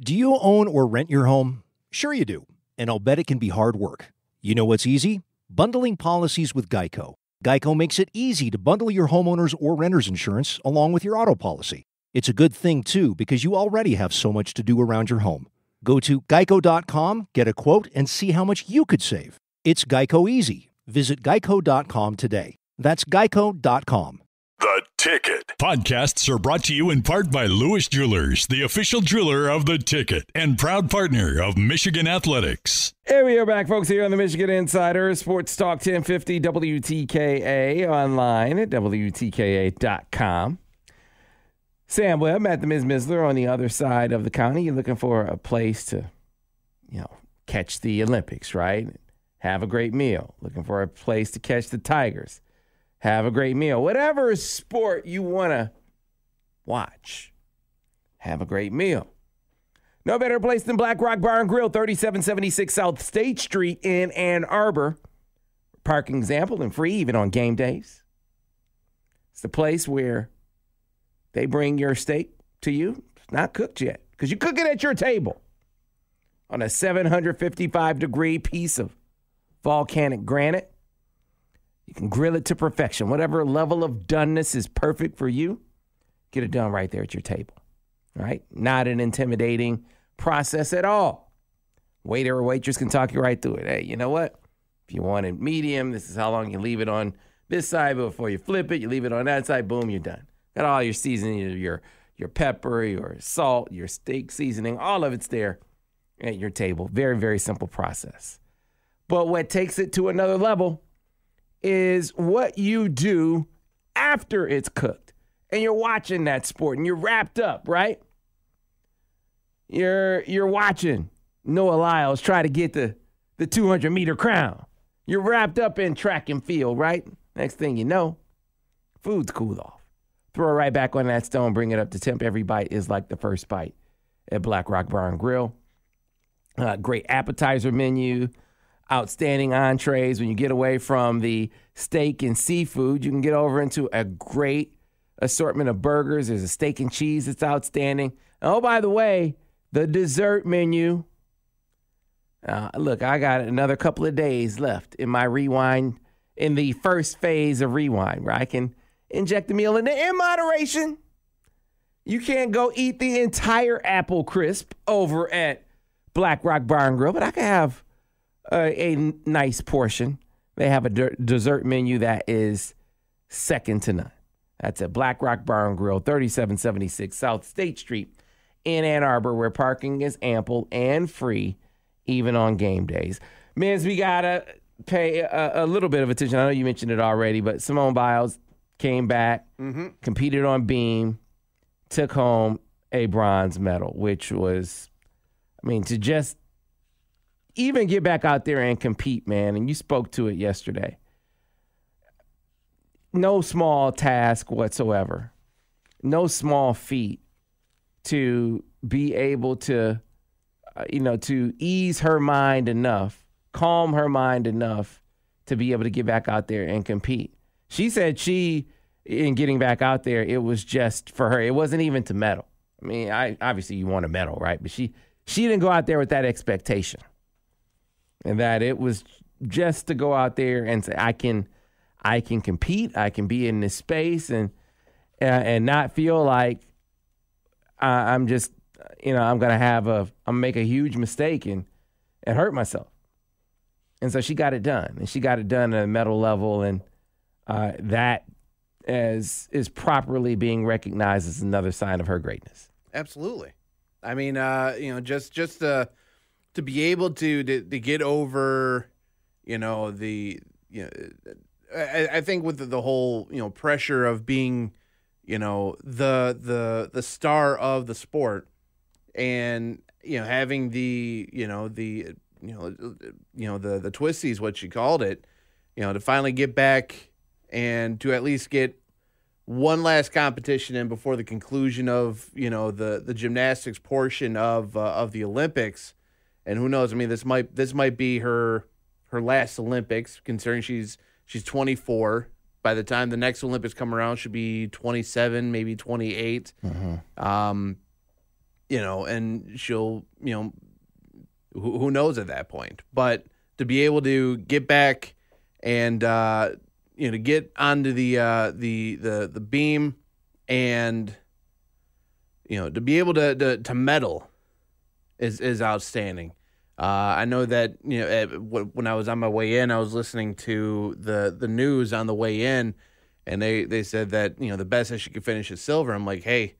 Do you own or rent your home? Sure you do, and I'll bet it can be hard work. You know what's easy? Bundling policies with Geico. Geico makes it easy to bundle your homeowner's or renter's insurance along with your auto policy. It's a good thing, too, because you already have so much to do around your home. Go to geico.com, get a quote, and see how much you could save. It's Geico easy. Visit geico.com today. That's geico.com. The Ticket. Podcasts are brought to you in part by Lewis Jewelers, the official jeweler of The Ticket and proud partner of Michigan Athletics. Hey, we are back, folks, here on the Michigan Insider, Sports Talk 1050 WTKA, online at WTKA.com. Sam Webb at the Ms. Misler on the other side of the county. You're looking for a place to, catch the Olympics, right? Have a great meal. Looking for a place to catch the Tigers. Have a great meal. Whatever sport you want to watch, have a great meal. No better place than Black Rock Bar and Grill, 3776 South State Street in Ann Arbor. Parking's ample and free, even on game days. It's the place where they bring your steak to you. It's not cooked yet, because you cook it at your table on a 755-degree piece of volcanic granite. You can grill it to perfection. Whatever level of doneness is perfect for you, get it done right there at your table, right? Not an intimidating process at all. Waiter or waitress can talk you right through it. Hey, you know what? If you want it medium, this is how long you leave it on this side before you flip it. You leave it on that side, boom, you're done. Got all your seasoning, your pepper, your salt, your steak seasoning, all of it's there at your table. Very, very simple process. But what takes it to another level is what you do after it's cooked. And you're watching that sport and you're wrapped up, right? You're watching Noah Lyles try to get the 200-meter crown. You're wrapped up in track and field, right? Next thing you know, food's cooled off. Throw it right back on that stone, bring it up to temp. Every bite is like the first bite at Black Rock Bar and Grill. Great appetizer menu. Outstanding entrees. When you get away from the steak and seafood, you can get over into a great assortment of burgers. There's a steak and cheese that's outstanding. Oh, by the way, the dessert menu. Look, I got another couple of days left in my rewind, in the first phase of rewind, where I can inject the meal in moderation. You can't go eat the entire apple crisp over at Black Rock Bar and Grill, but I can have a nice portion. They have a dessert menu that is second to none. That's at Black Rock Bar and Grill, 3776 South State Street in Ann Arbor, where parking is ample and free, even on game days. Miz, we got to pay a little bit of attention. I know you mentioned it already, but Simone Biles came back, competed on beam, took home a bronze medal, which was, to just even get back out there and compete, man, and you spoke to it yesterday. No small task whatsoever. No small feat to be able to, to ease her mind enough, calm her mind enough to be able to get back out there and compete. She said in getting back out there, it was just for her. It wasn't even to medal. Obviously you want a medal, right? But she didn't go out there with that expectation. And that it was just to go out there and say, I can compete, I can be in this space and not feel like I'm just, I'm going to make a huge mistake and hurt myself. And so she got it done. And she got it done at a medal level. And that is properly being recognized as another sign of her greatness. Absolutely. Just to be able to get over, I think with the whole, pressure of being, the star of the sport, and having the twisties, what she called it, to finally get back and to at least get one last competition in before the conclusion of the gymnastics portion of the Olympics. And who knows? This might be her last Olympics, considering she's 24. By the time the next Olympics come around, she'll be 27, maybe 28. and she'll, who knows at that point. But to be able to get back and, to get onto the beam and, to be able to medal is outstanding. I know that, when I was on my way in, I was listening to the news on the way in, and they said that, the best that she could finish is silver. I'm like, hey,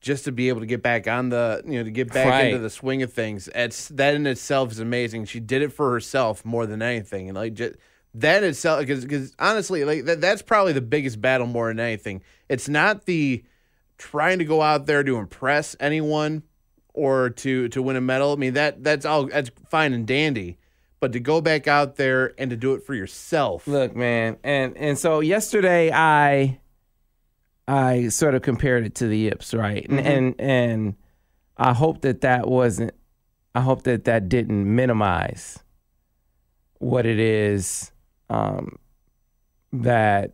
just to be able to get back on to get back into the swing of things, that in itself is amazing. She did it for herself more than anything. And just that itself, because honestly, that's probably the biggest battle more than anything. It's not the trying to go out there to impress anyone or to win a medal. I mean, that's fine and dandy. But to go back out there and to do it for yourself. Look, man, and so yesterday I sort of compared it to the yips, right? And I hope that didn't minimize what it is that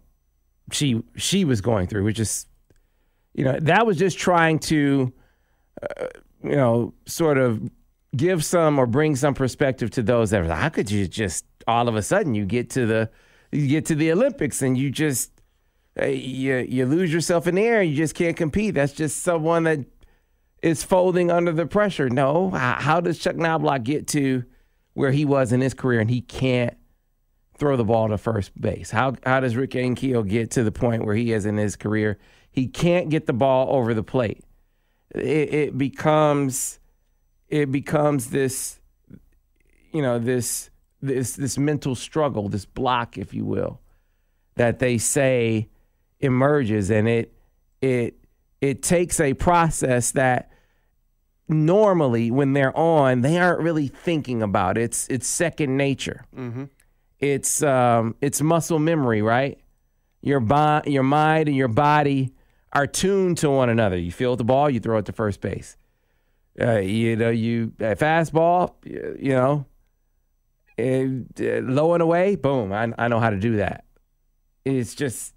she was going through, which is, that was just trying to, sort of give some or bring some perspective to those that, how could you just all of a sudden you get to the Olympics and you just you lose yourself in the air and you just can't compete. That's just someone that is folding under the pressure. No, how does Chuck Knobloch get to where he was in his career and he can't throw the ball to first base? How does Rick Ankiel get to the point where he is in his career? He can't get the ball over the plate. It becomes this, this mental struggle, this block, if you will, that they say emerges, and it takes a process that normally when they're on, they aren't really thinking about. It's second nature. Mm-hmm. It's muscle memory, right? Your mind and your body are tuned to one another. You feel the ball, you throw it to first base. You fastball, low and away, boom. I know how to do that. It's just,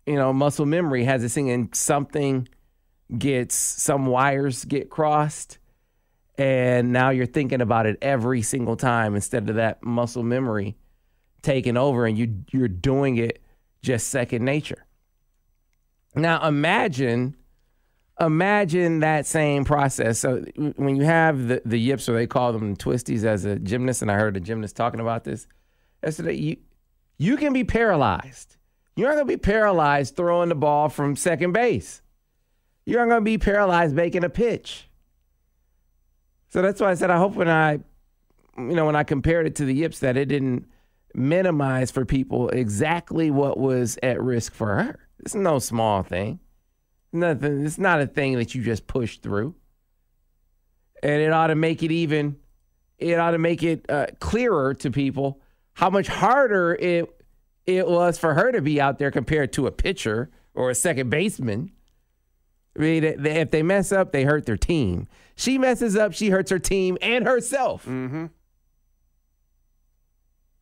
muscle memory has this thing, and some wires get crossed, and now you're thinking about it every single time instead of that muscle memory taking over, and you're doing it just second nature. Now imagine that same process. So when you have the yips, or they call them twisties as a gymnast, and I heard a gymnast talking about this yesterday, you can be paralyzed. You're not going to be paralyzed throwing the ball from second base. You're not going to be paralyzed making a pitch. So that's why I said I hope when I compared it to the yips that it didn't minimize for people exactly what was at risk for her. It's no small thing. Nothing. It's not a thing that you just push through. And it ought to make it clearer to people how much harder it was for her to be out there compared to a pitcher or a second baseman. I mean, if they mess up, they hurt their team. She messes up, she hurts her team and herself. Mm-hmm.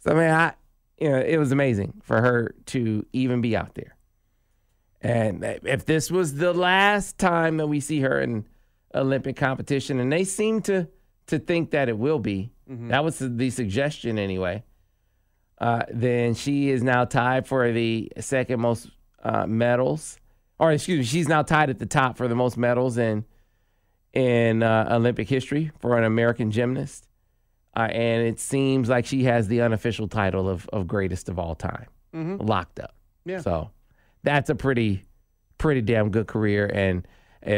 So, I mean, it was amazing for her to even be out there. And if this was the last time that we see her in Olympic competition, and they seem to think that it will be, mm-hmm. That was the suggestion anyway, then she is now tied for the second most medals. Or excuse me, she's now tied at the top for the most medals in Olympic history for an American gymnast. And it seems like she has the unofficial title of greatest of all time, mm-hmm. locked up. Yeah. So that's a pretty damn good career. And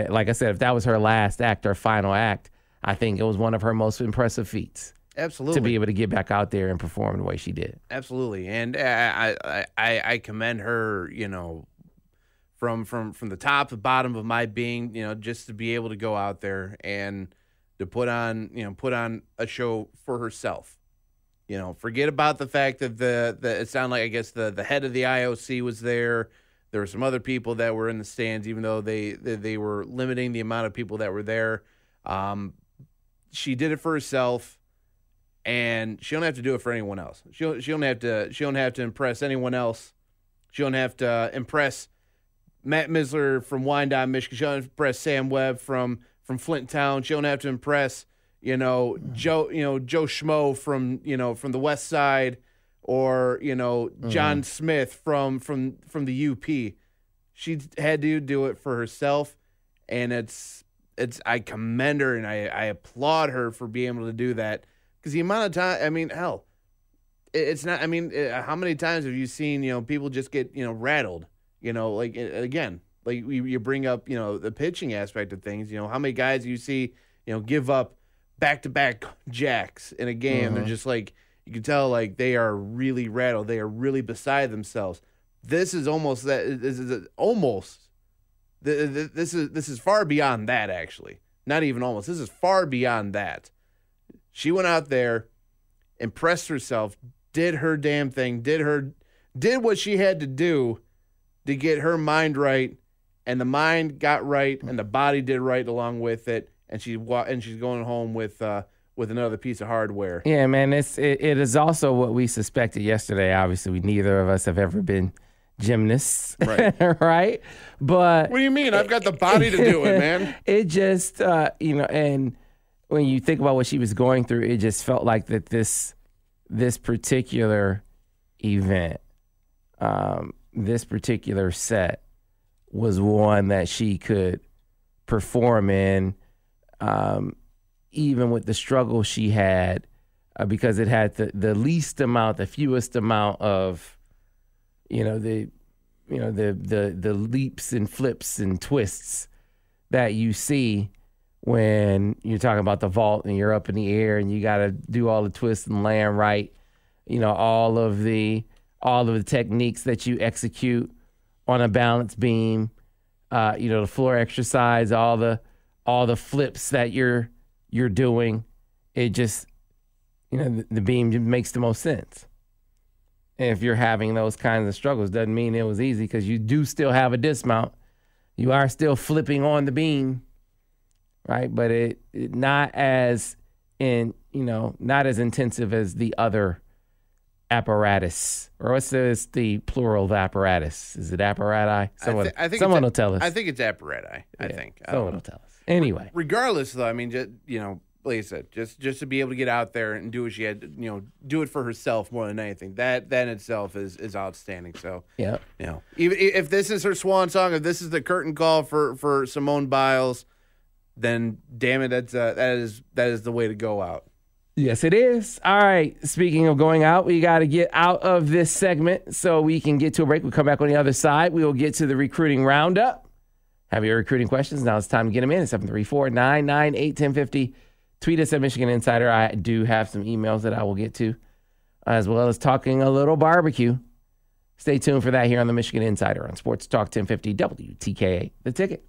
like I said, if that was her last act or final act, I think it was one of her most impressive feats. Absolutely. To be able to get back out there and perform the way she did. Absolutely. And I commend her, from the top to bottom of my being, just to be able to go out there and to put on a show for herself. Forget about the fact that it sounded like, I guess, the head of the IOC was there. There were some other people that were in the stands, even though they were limiting the amount of people that were there. She did it for herself, and she don't have to do it for anyone else. She don't have to impress anyone else. She don't have to impress Matt Misler from Wyandotte, Michigan. She don't have to impress Sam Webb from from Flint Town. She don't have to impress, Joe Schmo from the West Side, or John Smith from the UP. She had to do it for herself, and it's I commend her and I applaud her for being able to do that, because the amount of time, I mean, hell, it's not. I mean, how many times have you seen people just get rattled? Like, again, like you bring up the pitching aspect of things. How many guys you see give up back-to-back jacks in a game? They're just like, you can tell like they are really rattled. They are really beside themselves. This is almost that. This is almost. This is far beyond that, actually. Not even almost. This is far beyond that. She went out there, impressed herself, did her damn thing, did what she had to do to get her mind right, and the mind got right, and the body did right along with it, and she's going home with another piece of hardware. Yeah, man, it is also what we suspected yesterday. Obviously, neither of us have ever been gymnasts, right? Right? But what do you mean? I've got the body to do it, man. It just, and when you think about what she was going through, it just felt like that this particular event, this particular set, was one that she could perform in, even with the struggle she had, because it had the fewest amount of the leaps and flips and twists that you see when you're talking about the vault and you're up in the air and you got to do all the twists and land right. All of the techniques that you execute on a balance beam, the floor exercise, all the flips that you're doing. It just, the beam just makes the most sense. And if you're having those kinds of struggles, doesn't mean it was easy, because you do still have a dismount. You are still flipping on the beam, right? But it not as intensive as the other apparatus. Or what's the plural of apparatus? Is it apparati? I think someone will tell us. I think it's apparati. I think someone will tell us. Anyway, regardless, though, I mean, just, like I said, just to be able to get out there and do what she had, do it for herself more than anything. That in itself is outstanding. So yeah, even if this is her swan song, if this is the curtain call for Simone Biles, then damn it, that is the way to go out. Yes, it is. All right. Speaking of going out, we got to get out of this segment so we can get to a break. We'll come back on the other side. We will get to the recruiting roundup. Have your recruiting questions? Now it's time to get them in. 734-998-1050. Tweet us at Michigan Insider. I do have some emails that I will get to, as well as talking a little barbecue. Stay tuned for that here on the Michigan Insider on Sports Talk 1050 WTKA, The Ticket.